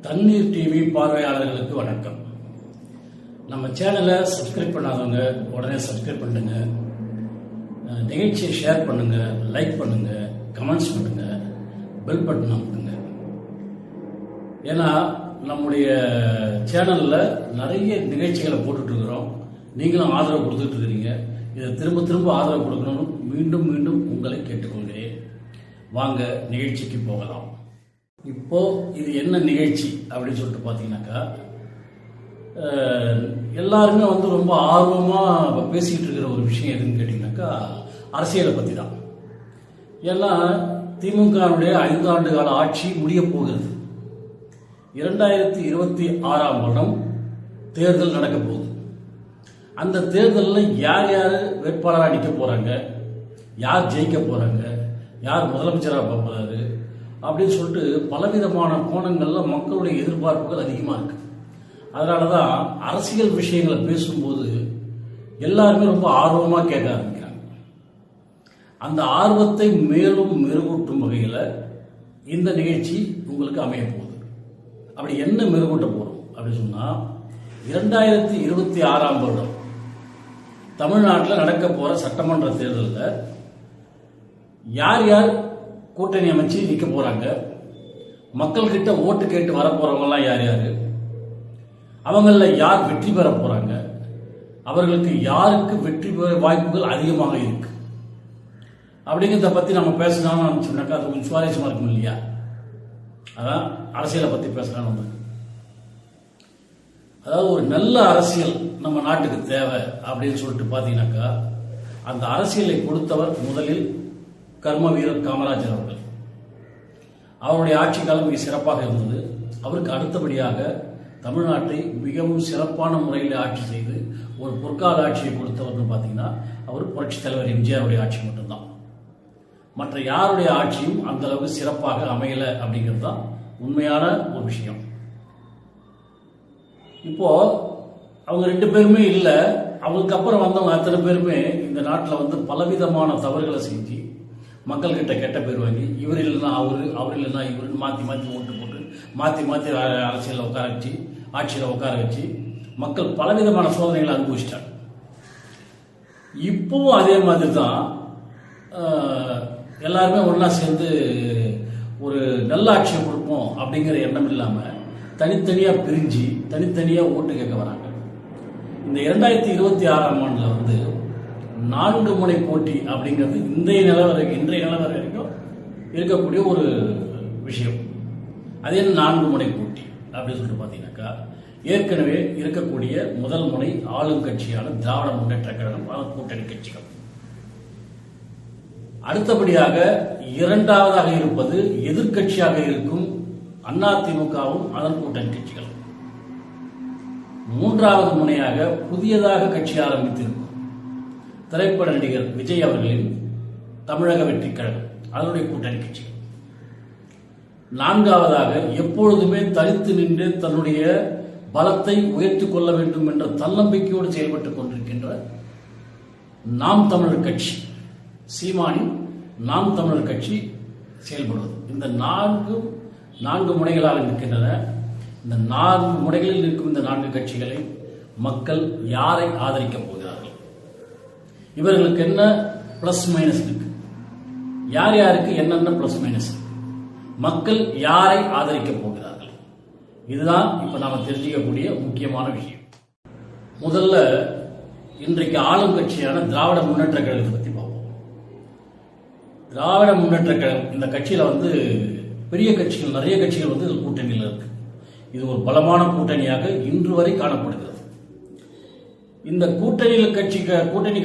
தண்ணீர் டிவி பார்வையாளர்களுக்கு வணக்கம். நம்ம சேனலை சப்ஸ்கிரைப் பண்ணாதவங்க உடனே சப்ஸ்கிரைப் பண்ணுங்க, நிகழ்ச்சியை ஷேர் பண்ணுங்க, லைக் பண்ணுங்க, கமெண்ட்ஸ் பண்ணுங்க, பெல் பட்டன் அமுக்குங்க. ஏன்னா நம்முடைய சேனலில் நிறைய நிகழ்ச்சிகளை போட்டுட்டு இருக்கிறோம். நீங்களும் ஆதரவு கொடுத்துட்டு இருக்கிறீங்க. இதை திரும்ப திரும்ப ஆதரவு கொடுக்கணும்னு மீண்டும் மீண்டும் உங்களை கேட்டுக்கொள்கிறேன். வாங்க நிகழ்ச்சிக்கு போகலாம். இப்போ இது என்ன நிகழ்ச்சி அப்படின்னு சொல்லிட்டு பார்த்தீங்கன்னாக்கா, எல்லாருமே ரொம்ப ஆர்வமாக பேசிக்கிட்டு இருக்கிற ஒரு விஷயம் எதுன்னு கேட்டிங்கனாக்கா அரசியலை பற்றி தான். ஏன்னா திமுகவுடைய 5 ஆண்டு கால ஆட்சி முடிய போகிறது. 2026ஆம் வருடம் தேர்தல் நடக்க போகுது. அந்த தேர்தலில் யார் யார் வேட்பாளராக நிற்க போகிறாங்க, யார் ஜெயிக்க போகிறாங்க, யார் முதலமைச்சராக போகிறாரு அப்படின்னு சொல்லிட்டு பலவிதமான கோணங்களில் மக்களுடைய எதிர்பார்ப்புகள் அதிகமாக இருக்கு. அதனால தான் அரசியல் விஷயங்களை பேசும்போது எல்லாருமே ரொம்ப ஆர்வமாக கேட்க ஆரம்பிக்கிறாங்க. அந்த ஆர்வத்தை மேலும் மெருகூட்டும் வகையில் இந்த நிகழ்ச்சி உங்களுக்கு அமைய போகுது. அப்படி என்ன மெருகூட்ட போகிறோம் அப்படின்னு சொன்னால், 2026ஆம் வருடம் தமிழ்நாட்டில் நடக்க போகிற சட்டமன்ற தேர்தலில் யார் யார் கூட்டணி அமைச்சு நிற்க போறாங்க, மக்கள்கிட்ட ஓட்டு கேட்டு வர போறவங்கலாம் யார் யாரு, அவங்கள யார் வெற்றி பெற போறாங்க, அவர்களுக்கு யாருக்கு வெற்றி பெற வாய்ப்புகள் அதிகமாக இருக்கு அப்படிங்கிறத பத்தி நம்ம பேசலாம்னு சொன்னாக்கா அது கொஞ்சம் சுவாரஸ்யமா இருக்கும் இல்லையா? அதான் அரசியலை பத்தி பேசலாம். அதாவது ஒரு நல்ல அரசியல் நம்ம நாட்டுக்கு தேவை அப்படின்னு சொல்லிட்டு பாத்தீங்கன்னாக்கா, அந்த அரசியலை கொடுத்தவர் முதலில் கர்ம வீரர் காமராஜர் அவர்கள். அவருடைய ஆட்சி காலம் மிக சிறப்பாக இருந்தது. அவருக்கு அடுத்தபடியாக தமிழ்நாட்டை மிகவும் சிறப்பான முறையில் ஆட்சி செய்து ஒரு பொற்கால ஆட்சியை கொடுத்தவர்னு பார்த்தீங்கன்னா அவர் புரட்சித் தலைவர் எம்ஜிஆருடைய ஆட்சி மட்டும்தான். மற்ற யாருடைய ஆட்சியும் அந்த அளவுக்கு சிறப்பாக அமையல அப்படிங்கிறது தான் உண்மையான ஒரு விஷயம். இப்போ அவங்க 2 பேருமே இல்லை, அவங்களுக்கு அப்புறம் வந்தவங்க அத்தனை பேருமே இந்த நாட்டில் பலவிதமான தவறுகளை செஞ்சு மக்கள்கிட்ட கெட்ட பேர் வாங்கி, இவர் இல்லைன்னா அவர் இல்லைன்னா இவருன்னு மாற்றி மாற்றி ஓட்டு போட்டு மாற்றி மாற்றி அரசியலில் உட்கார வச்சு, ஆட்சியில் உட்கார வச்சு மக்கள் பலவிதமான சோதனைகளை அனுபவிச்சிட்டாங்க. இப்பவும் அதே மாதிரி தான் எல்லாருமே ஒன்றா சேர்ந்து ஒரு நல்ல ஆட்சியை கொடுப்போம் அப்படிங்கிற எண்ணம் இல்லாமல் தனித்தனியாக பிரிஞ்சு தனித்தனியாக ஓட்டு கேட்க வராங்க. இந்த 2026ஆம் ஆண்டில் 4 முனை போட்டி அப்படிங்கிறது இன்றைய நிலவரம் வரைக்கும் இருக்கக்கூடிய ஒரு விஷயம். அதே 4 முனை போட்டி அப்படின்னு சொல்லிட்டு பார்த்தீங்கன்னாக்கா, ஏற்கனவே இருக்கக்கூடிய முதல் முனை ஆளும் கட்சியான திராவிட முன்னேற்ற கழகம், கூட்டணி கட்சிகள். அடுத்தபடியாக இரண்டாவதாக இருப்பது எதிர்கட்சியாக இருக்கும் அதிமுகவும் அதன் கூட்டணி கட்சிகள். மூன்றாவது முனையாக புதியதாக கட்சி ஆரம்பித்திருக்கும் திரைப்பட நடிகர் விஜய் அவர்களின் தமிழக வெற்றி கழகம், அதனுடைய கூட்டணி கட்சிகள். 4ஆவதாக எப்பொழுதுமே தனித்து நின்று தன்னுடைய பலத்தை உயர்த்திக் கொள்ள வேண்டும் என்ற தன்னம்பிக்கையோடு செயல்பட்டுக் கொண்டிருக்கின்ற நாம் தமிழர் கட்சி, சீமானின் நாம் தமிழர் கட்சி செயல்படுவது. இந்த 4 முனைகளாக இருக்கின்றன. இந்த 4 முனைகளில் இருக்கும் இந்த 4 கட்சிகளை மக்கள் யாரை ஆதரிக்க போகிறார்கள், இவர்களுக்கு என்ன பிளஸ் மைனஸ் இருக்கு, யார் யாருக்கு என்னென்ன பிளஸ் மைனஸ் இருக்கு, மக்கள் யாரை ஆதரிக்க போகிறார்கள், இதுதான் இப்ப நாம தெரிஞ்சுக்கக்கூடிய முக்கியமான விஷயம். முதல்ல இன்றைக்கு ஆளும் கட்சியான திராவிட முன்னேற்ற கழகத்தை பத்தி பார்ப்போம். திராவிட முன்னேற்ற கழகம் இந்த கட்சியில பெரிய கட்சிகள், நிறைய கட்சிகள் இதில் கூட்டணியில் இருக்கு. இது ஒரு பலமான கூட்டணியாக இன்று வரை காணப்படுகிறது. இந்த கூட்டணி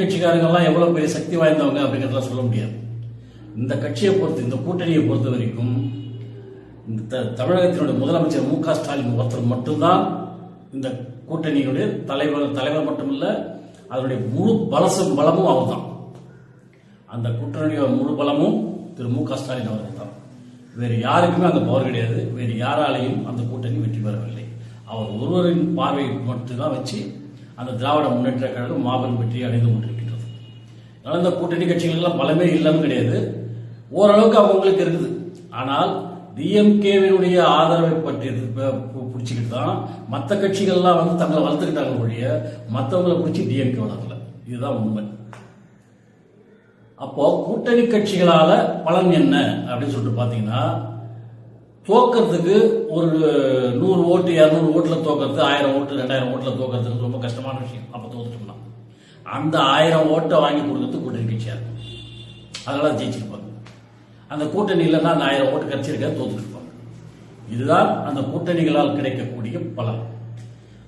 கட்சிக்காரங்கெல்லாம் எவ்வளவு பெரிய சக்தி வாய்ந்தவங்க அப்படிங்கிறதெல்லாம் சொல்ல முடியாது. இந்த கூட்டணியை பொறுத்த வரைக்கும் இந்த தமிழகத்தினுடைய முதலமைச்சர் மு.க. ஸ்டாலின் ஒருத்தர் மட்டும்தான் இந்த கூட்டணியினுடைய தலைவர் மட்டுமில்ல, அதனுடைய முழு பலமும் அவர் தான். அந்த கூட்டணியுடைய முழு பலமும் திரு மு.க. ஸ்டாலின் அவர்கள் தான். வேறு யாருக்குமே அந்த பவர் கிடையாது. வேறு யாராலையும் அந்த கூட்டணி வெற்றி பெறவில்லை. அவர் ஒருவரின் பார்வை மட்டும்தான் வச்சு அந்த திராவிட முன்னேற்ற கழகம் மாபெரும் வெற்றியை அடைந்து கொண்டிருக்கின்றது. அதனால் இந்த கூட்டணி கட்சிகள் எல்லாம் பலமே இல்லைன்னு கிடையாது, ஓரளவுக்கு அவங்களுக்கு இருக்குது. ஆனால் டிஎம்கேவினுடைய ஆதரவை பற்றி பிடிச்சிக்கிட்டு தான் மற்ற கட்சிகள்லாம் வந்து தங்களை வளர்த்துக்கிட்டாங்க ஒழிய மற்றவங்களை பிடிச்சி டிஎம்கே வளரல. இதுதான் உண்மை. அப்போ கூட்டணி கட்சிகளால பலன் என்ன அப்படின்னு சொல்லிட்டு பாத்தீங்கன்னா, தோக்கிறதுக்கு ஒரு 100 ஓட்டு 200 ஓட்டுல தோக்கிறது, 1000 ஓட்டு 2000 ஓட்டுல தோக்கிறதுக்கு ரொம்ப கஷ்டமான விஷயம். அப்ப தோத்துட்டோம்னா அந்த 1000 ஓட்டை வாங்கி கொடுக்கறது கூட்டணி கட்சியா இருக்கும். அதனால ஜெயிச்சிருப்பாங்க. அந்த கூட்டணி இல்லைன்னா அந்த 1000 ஓட்டு கிடைச்சிருக்க தோத்துட்டு இருப்பாங்க. இதுதான் அந்த கூட்டணிகளால் கிடைக்கக்கூடிய பலன்.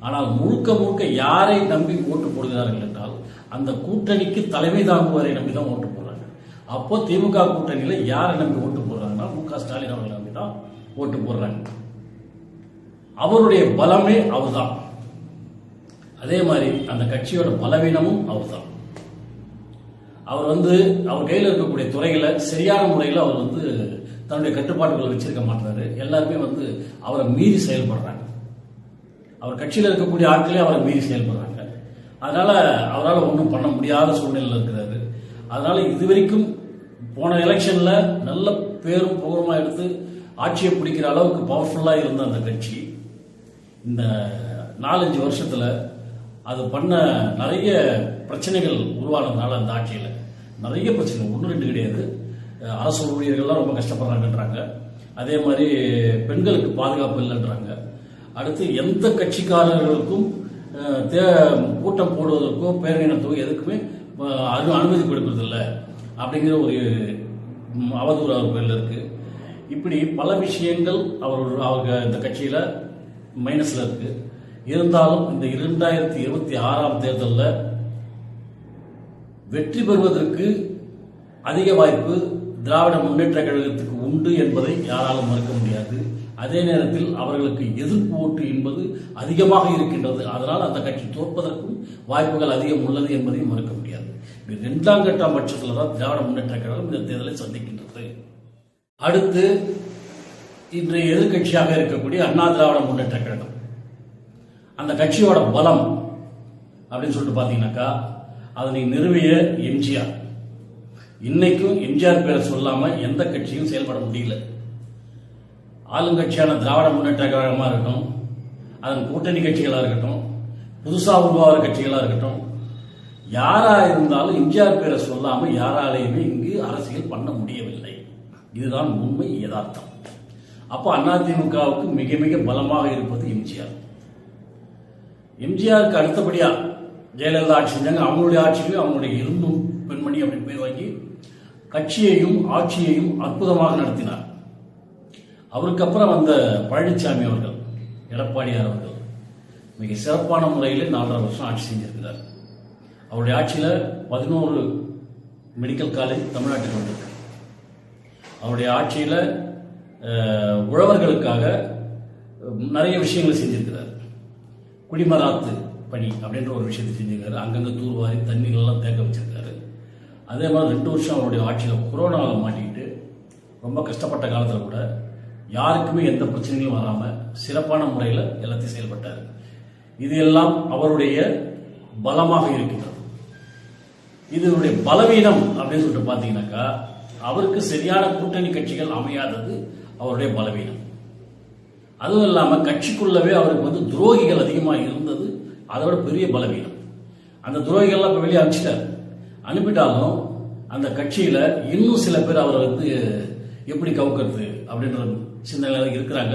ஆனால் முழுக்க முழுக்க யாரை நம்பி ஓட்டு போடுகிறார்கள் என்றால் அந்த கூட்டணிக்கு தலைமை தாங்குவதை நம்பி தான் ஓட்டு போடுறாங்க. அப்போ திமுக கூட்டணியில யாரை நம்பி ஓட்டு போடுறாங்கன்னா மு.க. ஸ்டாலின் அவர்களை நம்பி தான் ஓட்டு போடுறாங்க. அவருடைய பலமே அவர்தான். அதே மாதிரி அந்த கட்சியோட பலவீனமும் அவர்தான். அவர் அவர் கையில் இருக்கக்கூடிய துறைகளை சரியான முறையில் அவர் தன்னுடைய கட்டுப்பாட்டுகளை வச்சிருக்க மாட்டாரு. எல்லாருமே அவரை மீறி செயல்படுறாங்க. அவர் கட்சியில் இருக்கக்கூடிய ஆட்களே அவரை மீறி செயல்படுறாங்க. அதனால அவரால் ஒன்றும் பண்ண முடியாத சூழ்நிலையில் இருக்கிறாரு. அதனால இதுவரைக்கும் போன எலெக்ஷன்ல நல்ல பேரும் புகழுமா எடுத்து ஆட்சியை பிடிக்கிற அளவுக்கு பவர்ஃபுல்லா இருந்த அந்த கட்சி இந்த 4-5 வருஷத்துல அது பண்ண நிறைய பிரச்சனைகள் உருவானதுனால அந்த ஆட்சியில் நிறைய பிரச்சனை, 1-2 கிடையாது. அரசு ஊழியர்கள்லாம் ரொம்ப கஷ்டப்படுறாங்கன்றாங்க. அதே மாதிரி பெண்களுக்கு பாதுகாப்பு இல்லைன்றாங்க. அடுத்து எந்த கட்சிக்காரர்களுக்கும் கூட்டம் போடுவதற்கோ பேரணினத்துக்கோ எதுக்குமே அனுமதி கொடுக்கறதில்லை அப்படிங்கிற ஒரு அவதூறு அவர் பேரில் இருக்கு. இப்படி பல விஷயங்கள் அவங்க இந்த கட்சியில் மைனஸ்ல இருக்கு. இருந்தாலும் இந்த 2026 தேர்தலில் வெற்றி பெறுவதற்கு அதிக வாய்ப்பு திராவிட முன்னேற்ற கழகத்துக்கு உண்டு என்பதை யாராலும் மறுக்க முடியாது. அதே நேரத்தில் அவர்களுக்கு எதிர்ப்பு ஓட்டு என்பது அதிகமாக இருக்கின்றது. அதனால் அந்த கட்சி தோற்பதற்கும் வாய்ப்புகள் அதிகம் உள்ளது என்பதையும் மறுக்க முடியாது. 2ஆம் கட்ட பட்சத்தில் தான் திராவிட முன்னேற்ற கழகம் இந்த தேர்தலை சந்திக்கின்றது. அடுத்து இன்றைய எதிர்கட்சியாக இருக்கக்கூடிய அண்ணா திராவிட முன்னேற்ற கழகம், அந்த கட்சியோட பலம் அப்படின்னு சொல்லிட்டு பாத்தீங்கன்னாக்கா, அதனை நிறுவிய எம்ஜிஆர். இன்னைக்கும் எம்ஜிஆர் பேரை சொல்லாம எந்த கட்சியும் செயல்பட முடியல. ஆளுங்கட்சியான திராவிட முன்னேற்ற கழகமா இருக்கட்டும், அதன் கூட்டணி கட்சிகளா இருக்கட்டும், புதுசா உருவாகிற கட்சிகளா இருக்கட்டும், யாரா இருந்தாலும் எம்ஜிஆர் பேரை சொல்லாம யாராலையுமே இங்கு அரசியல் பண்ண முடியவில்லை. இதுதான் உண்மை, யதார்த்தம். அப்போ அதிமுகவுக்கு மிக மிக பலமாக இருப்பது எம்ஜிஆர். எம்ஜிஆருக்கு அடுத்தபடியா ஜெயலலிதா ஆட்சி செஞ்சாங்க. அவங்களுடைய ஆட்சியிலும் அவங்களுடைய இருந்தும் பெண்மணி அப்படின்னு பேர் வாங்கி கட்சியையும் ஆட்சியையும் அற்புதமாக நடத்தினார். அவருக்கு அப்புறம் வந்த பழனிசாமி அவர்கள், எடப்பாடியார் அவர்கள் மிக சிறப்பான முறையில் 4.5 வருஷம் ஆட்சி செஞ்சிருக்கிறார். அவருடைய ஆட்சியில் 11 மெடிக்கல் காலேஜ் தமிழ்நாட்டுக்கு வந்திருக்கு. அவருடைய ஆட்சியில் உழவர்களுக்காக நிறைய விஷயங்களை செஞ்சிருக்கிறார். குடிமராத்து பணி அப்படின்ற ஒரு விஷயத்தை செஞ்சிருக்காரு. அங்கங்கே தூர்வாரி தண்ணீரெல்லாம் தேக்க வச்சிருக்காரு. அதே மாதிரி 2 வருஷம் அவருடைய ஆட்சியில் கொரோனாவில் மாட்டிக்கிட்டு ரொம்ப கஷ்டப்பட்ட காலத்தில் கூட யாருக்குமே எந்த பிரச்சனைகளும் வராமல் சிறப்பான முறையில் எல்லாத்தையும் செயல்பட்டார். இது எல்லாம் அவருடைய பலமாக இருக்கின்றது. இதனுடைய பலவீனம் அப்படின்னு சொல்லிட்டு பார்த்தீங்கன்னாக்கா, அவருக்கு சரியான கூட்டணி கட்சிகள் அமையாதது அவருடைய பலவீனம். அதுவும் இல்லாமல் கட்சிக்குள்ளவே அவருக்கு துரோகிகள் அதிகமாக இருந்தது அதோட பெரிய பலவீனம். அந்த துரோகிகள்லாம் இப்போ வெளியே அனுப்பிட்டாலும் அந்த கட்சியில இன்னும் சில பேர் அவரை எப்படி கவுக்கிறது அப்படின்ற சிந்தனைகள் இருக்கிறாங்க.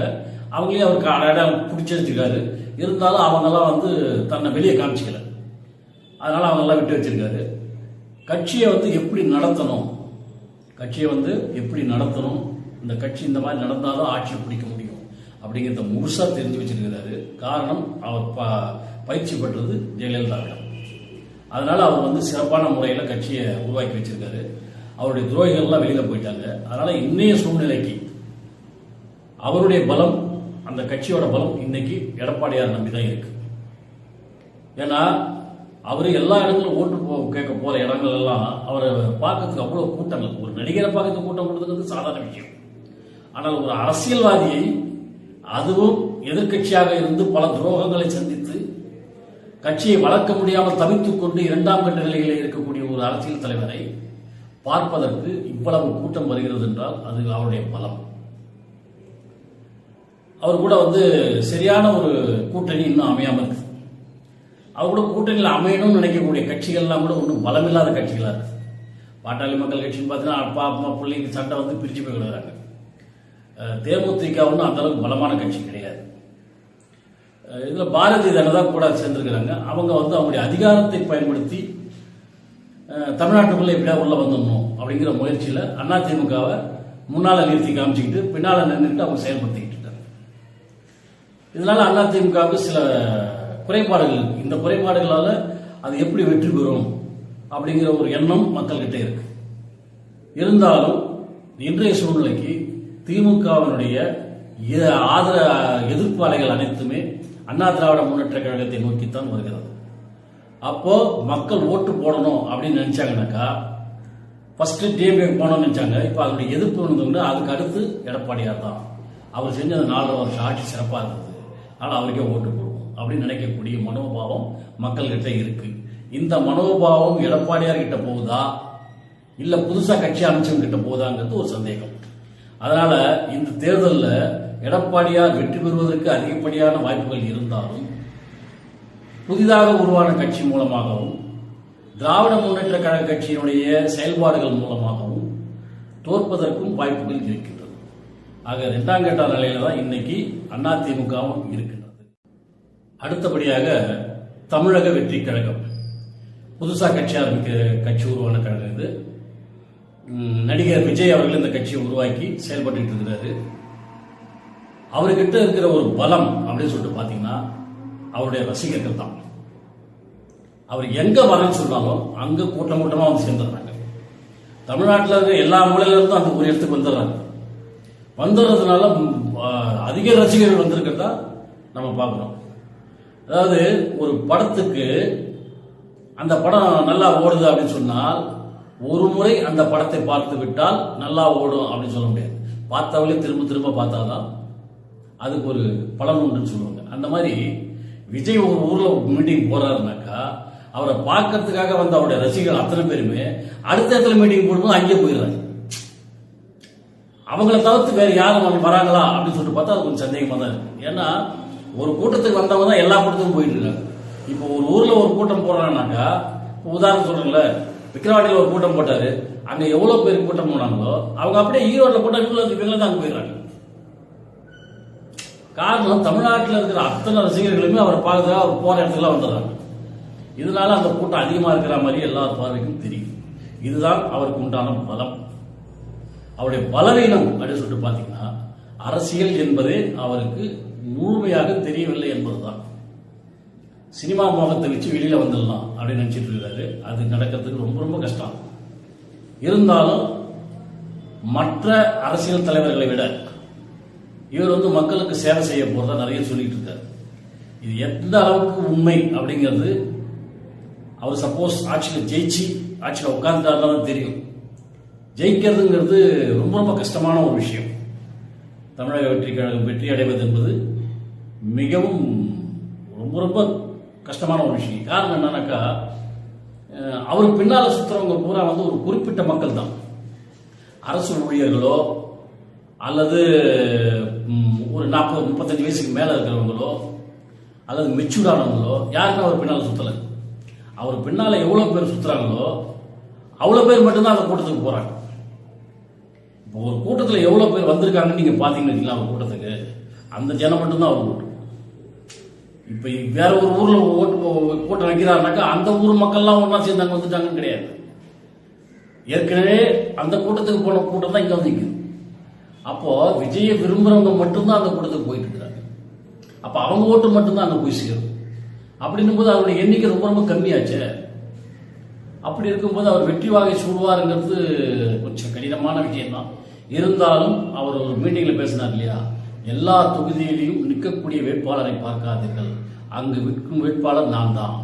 அவங்களே அவருக்கு அடையாளம் பிடிச்சி வச்சிருக்காரு. இருந்தாலும் அவங்கெல்லாம் தன்னை வெளியே காமிச்சிக்கல. அதனால அவங்கெல்லாம் விட்டு வச்சிருக்காரு. கட்சியை எப்படி நடத்தணும், எப்படி நடத்தணும், இந்த கட்சி இந்த மாதிரி நடந்தாலும் ஆட்சி பிடிக்க முடியும் அப்படிங்கிறத முழுசா தெரிஞ்சு வச்சிருக்கிறாரு. காரணம், அவர் பயிற்சி பெற்றது ஜெயலலிதாவிடம். அதனால அவர் சிறப்பான முறையில் கட்சியை உருவாக்கி வச்சிருக்காரு. அவருடைய துரோகிகள்லாம் வெளியில போயிட்டாங்க. அதனால இன்னைய சூழ்நிலைக்கு அவருடைய பலம், அந்த கட்சியோட பலம் இன்னைக்கு எடப்பாடியார் நம்பி தான் இருக்கு. ஏன்னா அவரு எல்லா இடங்களும் ஓட்டு கேட்க போற இடங்கள் எல்லாம் அவரை பார்க்கறதுக்கு அவ்வளவு கூட்டங்கள். ஒரு நடிகரை பார்க்கறதுக்கு கூட்டம் கொடுத்தது சாதாரண விஷயம். ஆனால் ஒரு அரசியல்வாதியை, அதுவும் எதிர்கட்சியாக இருந்து பல துரோகங்களை சந்தித்து கட்சியை வளர்க்க முடியாமல் தவித்துக் கொண்டு 2ஆம் கட்ட நிலையில் இருக்கக்கூடிய ஒரு அரசியல் தலைவரை பார்ப்பதற்கு இவ்வளவு கூட்டம் வருகிறது என்றால் அது அவருடைய பலம். அவர் கூட வந்து சரியான ஒரு கூட்டணி இன்னும் அமையாமல் இருக்கு. அவர் கூட கூட்டணியில் அமையணும்னு நினைக்கக்கூடிய கட்சிகள்லாம் கூட ஒன்றும் பலமில்லாத கட்சிகளாக இருக்கு. பாட்டாளி மக்கள் கட்சின்னு பார்த்தீங்கன்னா அப்பா அம்மா பிள்ளைங்க சண்டை வந்து பிரித்து போய் விடுறாங்க. தேமுதிக ஒன்றும் அந்த அளவுக்கு பலமான கட்சி கிடையாது. இதில் பாரதிய ஜனதா கூட சேர்ந்துருக்கிறாங்க. அவங்க வந்து அவங்களுடைய அதிகாரத்தை பயன்படுத்தி தமிழ்நாட்டுக்குள்ளே எப்படியா உள்ள வந்துடணும் அப்படிங்கிற முயற்சியில் அதிமுகவை முன்னால் நிறுத்தி காமிச்சிக்கிட்டு பின்னால் நின்றுட்டு அவங்க செயல்படுத்திக்கிட்டு இருக்காங்க. இதனால அதிமுகவுக்கு சில குறைபாடுகள் இருக்கு. இந்த குறைபாடுகளால் அது எப்படி வெற்றி பெறும் அப்படிங்கிற ஒரு எண்ணம் மக்கள்கிட்ட இருக்கு. இருந்தாலும் இன்றைய சூழ்நிலைக்கு திமுகவினுடைய எதிர்ப்பு அலைகள் அனைத்துமே அண்ணா திராவிட முன்னேற்ற கழகத்தை நோக்கித்தான் வருகிறது. அப்போ மக்கள் ஓட்டு போடணும் அப்படின்னு நினைச்சாங்கன்னாக்கா ஃபர்ஸ்ட் டிஎம்கே போனோம்னு நினைச்சாங்க. இப்போ அதனுடைய எதிர்ப்பு வந்தவங்க அதுக்கு அடுத்து எடப்பாடியார் தான். அவர் செஞ்ச அந்த 4 வருஷம் ஆட்சி சிறப்பாக இருந்தது, ஆனால் அவருக்கே ஓட்டு போடுவோம் அப்படின்னு நினைக்கக்கூடிய மனோபாவம் மக்கள்கிட்ட இருக்கு. இந்த மனோபாவம் எடப்பாடியார் கிட்ட போகுதா இல்ல புதுசா கட்சி அமைச்சவங்க கிட்ட போகுதாங்கிறது ஒரு சந்தேகம். அதனால இந்த தேர்தலில் எடப்பாடியார் வெற்றி பெறுவதற்கு அதிகப்படியான வாய்ப்புகள் இருந்தாலும் புதிதாக உருவான கட்சி மூலமாகவும் திராவிட முன்னேற்ற கழக கட்சியினுடைய செயல்பாடுகள் மூலமாகவும் தோற்பதற்கும் வாய்ப்புகள் இருக்கின்றது. ஆக 2ஆம் கட்ட நிலையில தான் இன்னைக்கு அதிமுகவும் இருக்கின்றது. அடுத்தபடியாக தமிழக வெற்றி கழகம் புதுசா கட்சி உருவான கழகம் இது. நடிகர் விஜய் அவர்கள் இந்த கட்சியை உருவாக்கி செயல்பட்டு இருக்கிறாரு. அவர்கிட்ட இருக்கிற ஒரு பலம் அப்படின்னு சொல்லிட்டு பாத்தீங்கன்னா அவருடைய ரசிகர்கள் தான். அவர் எங்க வரன்னு சொன்னாலும் அங்க கூட்டம் கூட்டமா வந்து சேர்ந்துடுறாங்க. தமிழ்நாட்டில் இருக்கிற எல்லா மூலையில இருந்தும் அந்த ஒரு இடத்துக்கு வந்துடுறாங்க. வந்துடுறதுனால அதிக ரசிகர்கள் வந்திருக்கிறதா நம்ம பார்க்கிறோம். அதாவது ஒரு படத்துக்கு அந்த படம் நல்லா ஓடுது அப்படின்னு சொன்னால் ஒரு முறை அந்த படத்தை பார்த்து விட்டால் நல்லா ஓடும் அப்படின்னு சொல்ல முடியாது. பார்த்தாலே திரும்ப திரும்ப பார்த்தாதான் அதுக்கு ஒரு பலன் உண்டுன்னு சொல்லுவாங்க. அந்த மாதிரி விஜய் ஒரு ஊர்ல மீட்டிங் போறாருனாக்கா அவரை பார்க்கறதுக்காக வந்து அவருடைய ரசிகர்கள் அத்தனை பேருமே அடுத்த இடத்துல மீட்டிங் போடும்போது அங்கே போயிடுறாங்க. அவங்கள தவிர்த்து வேற யாரும் வராங்களா அப்படின்னு சொல்லிட்டு பார்த்தா அது கொஞ்சம் சந்தேகமா தான் இருக்கு. ஏன்னா ஒரு கூட்டத்துக்கு வந்தவங்க தான் எல்லா கூட்டத்துக்கும் போயிட்டு இருக்காங்க. இப்போ ஒரு ஊர்ல ஒரு கூட்டம் போடுறாங்கனாக்கா, உதாரணம் சொல்றேன்ல, விக்கிரவாண்டியில் ஒரு கூட்டம் போட்டாரு, அங்க எவ்வளவு பேர் கூட்டம் போனாங்களோ அவங்க அப்படியே ஈரோட்டில் கூட்டம் தான் அங்க போயிடுறாங்க. காரணம் தமிழ்நாட்டில் இருக்கிற அத்தனை ரசிகர்களுமே அவரை பார்க்கறதுக்காக அவர் போற இடத்துக்குலாம் வந்துடுறாங்க. இதனால அந்த கூட்டம் அதிகமா இருக்கிற மாதிரி எல்லா பார்வைக்கும் தெரியும். இதுதான் அவருக்கு உண்டான பலம். அவருடைய பலவீனம் அப்படின்னு சொல்லிட்டு பாத்தீங்கன்னா அரசியல் என்பதே அவருக்கு முழுமையாக தெரியவில்லை என்பதுதான். சினிமா மோகத்தை வச்சு வெளியில வந்துடலாம் அப்படின்னு நினைச்சிட்டு இருக்காரு. அது நடக்கிறதுக்கு ரொம்ப ரொம்ப கஷ்டம். இருந்தாலும் மற்ற அரசியல் தலைவர்களை விட இவர் வந்து மக்களுக்கு சேவை செய்ய போறதா நிறைய சொல்லிட்டு இருக்காரு. இது எந்த அளவுக்கு உண்மை அப்படிங்கிறது அவர் சப்போஸ் ஆட்சியில் ஜெயிச்சு ஆட்சியில் உட்கார்ந்துட்டாருதான் தெரியும். ஜெயிக்கிறதுங்கிறது ரொம்ப ரொம்ப கஷ்டமான ஒரு விஷயம். தமிழக வெற்றி கழகம் வெற்றி அடைவது என்பது மிகவும் ரொம்ப ரொம்ப கஷ்டமான ஒரு விஷயம். காரணம் என்னன்னாக்கா அவருக்கு பின்னால சுத்துறவங்க பூரா வந்து ஒரு குறிப்பிட்ட மக்கள் தான். அரசு ஊழியர்களோ அல்லது ஒரு 40-35 வயசுக்கு மேல இருக்கிறவங்களோ அல்லது மெச்சூர்டானவங்களோ யாருக்கும் அவர் பின்னால சுத்தலை. அவர் பின்னால எவ்வளவு பேர் சுத்துறாங்களோ அவ்வளவு பேர் மட்டும்தான் அந்த கூட்டத்துக்கு போறாங்க. இப்போ ஒரு கூட்டத்தில் எவ்வளவு பேர் வந்திருக்காங்கன்னு நீங்க பாத்தீங்கன்னா ஒரு கூட்டத்துக்கு அந்த ஜனம் மட்டும்தான் அவர் கூட்டம். இப்ப வேற ஒரு ஊர்ல கூட்டம் வைக்கிறாருனாக்கா அந்த ஊர் மக்கள்லாம் ஒன்னா சேர்ந்தாங்க வந்துட்டாங்கன்னு கிடையாது. ஏற்கனவே அந்த கூட்டத்துக்கு போன கூட்டம் தான் இங்க வந்து நிற்குது. அப்போ விஜயை விரும்புறவங்க மட்டும்தான் அந்த கூட்டத்துக்கு போயிட்டு இருக்கிறாங்க. அப்ப அவங்க ஓட்டு மட்டும்தான் அங்க போய் சேரும். அப்படின்னும் போது அவருடைய எண்ணிக்கை ரொம்ப ரொம்ப கம்மியாச்சு. அப்படி இருக்கும்போது அவர் வெற்றி வாகை சூடுவாருங்கிறது கொஞ்சம் கடினமான விஷயம் தான். இருந்தாலும் அவர் ஒரு மீட்டிங்ல பேசினார் இல்லையா, எல்லா தொகுதியிலையும் நிற்கக்கூடிய வேட்பாளரை பார்க்காதீர்கள், அங்கு விற்கும் வேட்பாளர் நான் தான்,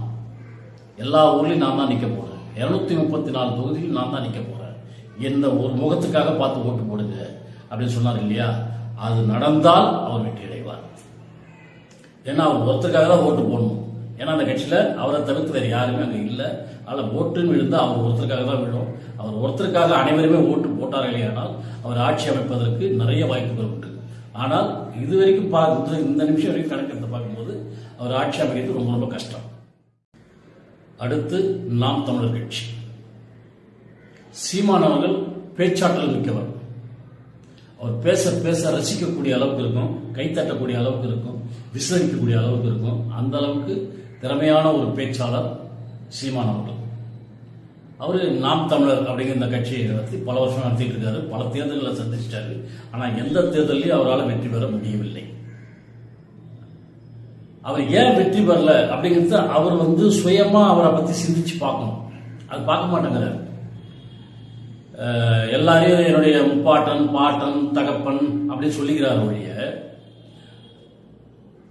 எல்லா ஊர்லயும் நான் தான் நிற்க போறேன், 234 தொகுதியில் நான் தான் நிற்க போறேன், என்ன ஒரு முகத்துக்காக பார்த்து ஓட்டு போடுங்க அப்படின்னு சொன்னார் இல்லையா. அது நடந்தால் அவர் வெற்றி அடைவார். ஏன்னா அவர் ஒருத்தருக்காக தான் ஓட்டு போடணும். ஏன்னா அந்த கட்சியில அவரை தவிர்த்து வேற யாருமே அங்க இல்லை. அதனால ஓட்டுன்னு விழுந்தா அவர் ஒருத்தருக்காக தான் விழும். அவர் ஒருத்தருக்காக அனைவருமே ஓட்டு போட்டார் இல்லையானால் அவர் ஆட்சி அமைப்பதற்கு நிறைய வாய்ப்புகள் உண்டு. ஆனால் இதுவரைக்கும் இந்த நிமிஷம் வரைக்கும் கணக்கெடுத்து பார்க்கும்போது அவர் ஆட்சி அமைக்கிறது ரொம்ப ரொம்ப கஷ்டம். அடுத்து நாம் தமிழர் கட்சி. சீமான் அவர்கள் பேச்சாற்றல் மிக்கவர். அவர் பேச பேச ரசிக்கக்கூடிய அளவுக்கு இருக்கும், கைத்தட்டக்கூடிய அளவுக்கு இருக்கும், விசாரிக்கக்கூடிய அளவுக்கு இருக்கும். அந்த அளவுக்கு திறமையான ஒரு பேச்சாளர் சீமான் அவர்கள். அவர் நாம் தமிழர் அப்படிங்கிற இந்த கட்சியை நடத்தி பல வருஷம் நடத்திட்டு இருக்காரு. பல தேர்தல்களை சந்திச்சிட்டாரு. ஆனால் எந்த தேர்தலையும் அவரால் வெற்றி பெற முடியவில்லை. அவர் ஏன் வெற்றி பெறல அப்படிங்கிறத அவர் சுயமா அவரை பத்தி சிந்திச்சு பார்க்கணும். அது பார்க்க மாட்டேங்கிறார். எல்லாரையும் என்னுடைய முப்பாட்டன், பாட்டன், தகப்பன் அப்படின்னு சொல்லிக்கிறார் ஒழிய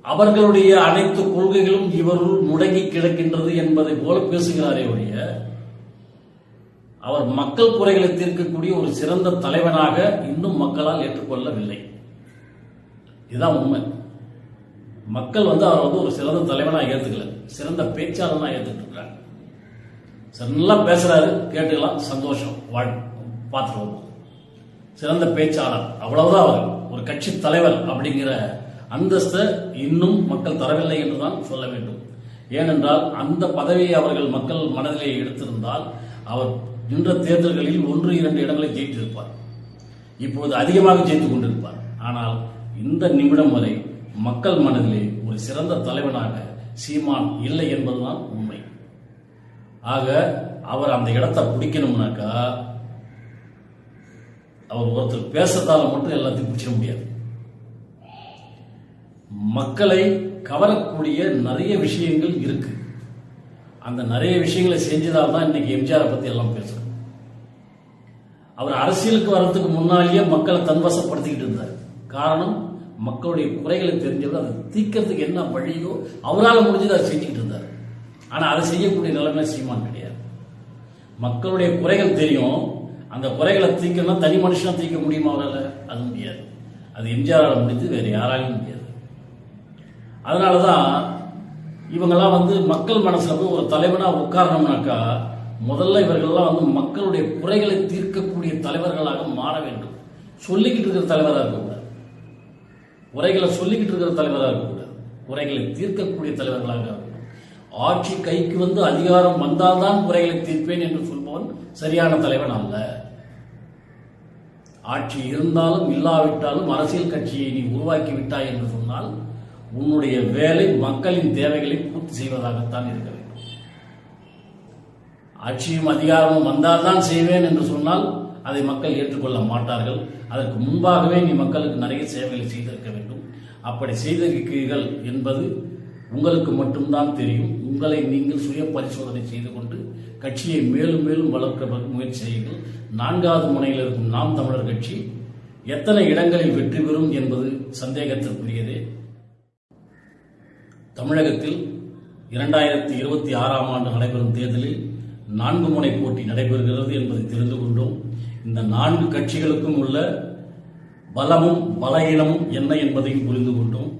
அவர்களுடைய அனைத்து கொள்கைகளும் இவருள் முடங்கி கிடக்கின்றது என்பதை போல பேசுகிறாரே ஒழிய அவர் மக்கள் குறைகளை தீர்க்கக்கூடிய ஒரு சிறந்த தலைவனாக இன்னும் மக்களால் ஏற்றுக்கொள்ளவில்லை. இதுதான் உண்மை. மக்கள் அவர் ஒரு சிறந்த தலைவனாக ஏற்றுக்கல, சிறந்த பேச்சாளனா ஏற்றுட்டு இருக்கிறாங்க. நல்லா பேசுறாரு, கேட்டுக்கலாம், சந்தோஷம், பார்த்துட்டு வருவோம். சிறந்த பேச்சாளர் அவ்வளவுதான். அவர் ஒரு கட்சி தலைவர் அப்படிங்கிற அந்தஸ்தை இன்னும் மக்கள் தரவில்லை என்றுதான் சொல்ல வேண்டும். ஏனென்றால் அந்த பதவியை அவர்கள் மக்கள் மனதிலே எடுத்திருந்தால் அவர் நின்ற தேர்தல்களில் 1-2 இடங்களை ஜெயித்திருப்பார். இப்போது அதிகமாக ஜெயித்துக் கொண்டிருப்பார். ஆனால் இந்த நிமிடம் வரை மக்கள் மனதிலே ஒரு சிறந்த தலைவனாக சீமான் இல்லை என்பதுதான் உண்மை. ஆக அவர் அந்த இடத்தை பிடிக்கணும்னாக்கா அவர் ஒருத்தர் பேசுறதால மட்டும் எல்லாத்தையும் பிடிச்சிட முடியாது. மக்களை கவரக்கூடிய நிறைய விஷயங்கள் இருக்கு. அந்த நிறைய விஷயங்களை செஞ்சதால் தான் இன்னைக்கு எம்ஜிஆரை பத்தி எல்லாம் பேசுறோம். அவர் அரசியலுக்கு வர்றதுக்கு முன்னாலேயே மக்களை தன்வசப்படுத்திக்கிட்டு இருந்தார். காரணம், மக்களுடைய குறைகளை தெரிஞ்சவர், அதை தீர்க்கறதுக்கு என்ன வழியோ அவரால் முடிஞ்சது அதை செஞ்சுக்கிட்டு இருந்தார். ஆனா அதை செய்யக்கூடிய நிலைமை சீமான் கிடையாது. மக்களுடைய குறைகள் தெரியும், அந்த குறைகளை தீர்க்கணும் தனி மனுஷனா தீர்க்க முடியுமா அவரால்? அது முடியாது. அது எம்ஜிஆரால் முடிஞ்சு வேற யாராலையும் முடியாது. அதனாலதான் இவங்கெல்லாம் மக்கள் மனசுல போய் ஒரு தலைவனா உட்காரணும்னாக்கா முதல்ல இவர்கள்லாம் மக்களுடைய குறைகளை தீர்க்கக்கூடிய தலைவர்களாக மாற வேண்டும். சொல்லிக்கிட்டு இருக்கிற தலைவராக இருக்கக்கூடாது, குறைகளை சொல்லிக்கிட்டு இருக்கிற தலைவராக இருக்கக்கூடாது, குறைகளை தீர்க்கக்கூடிய தலைவர்களாக இருக்கணும். ஆட்சி கைக்கு அதிகாரம் வந்தால்தான் குறைகளை தீர்ப்பேன் என்று சொல்பவன் சரியான தலைவன் அல்ல. ஆட்சி இருந்தாலும் இல்லாவிட்டாலும் அரசியல் கட்சியை நீ உருவாக்கி விட்டாய் என்று சொன்னால் உன்னுடைய வேலை மக்களின் தேவைகளை பூர்த்தி செய்வதாகத்தான் இருக்க வேண்டும். ஆட்சியும் அதிகாரமும் வந்தால்தான் செய்வேன் என்று சொன்னால் அதை மக்கள் ஏற்றுக்கொள்ள மாட்டார்கள். அதற்கு முன்பாகவே நீ மக்களுக்கு நிறைய சேவைகளை செய்திருக்க வேண்டும். அப்படி செய்திருக்கிறீர்கள் என்பது உங்களுக்கு மட்டும்தான் தெரியும். உங்களை நீங்கள் சுய பரிசோதனை செய்து கொண்டு கட்சியை மேலும் மேலும் வளர்க்க முயற்சி செய்யுங்கள். 4வது முனையில் இருக்கும் நாம் தமிழர் கட்சி எத்தனை இடங்களில் வெற்றி பெறும் என்பது சந்தேகத்திற்குரியதே. தமிழகத்தில் 2026ஆம் ஆண்டு நடைபெறும் தேர்தலில் 4 முனை போட்டி நடைபெறுகிறது என்பதை தெரிந்து கொண்டோம். இந்த 4 கட்சிகளுக்கும் உள்ள பலமும் பலகீனமும் என்ன என்பதையும் புரிந்து கொண்டோம்.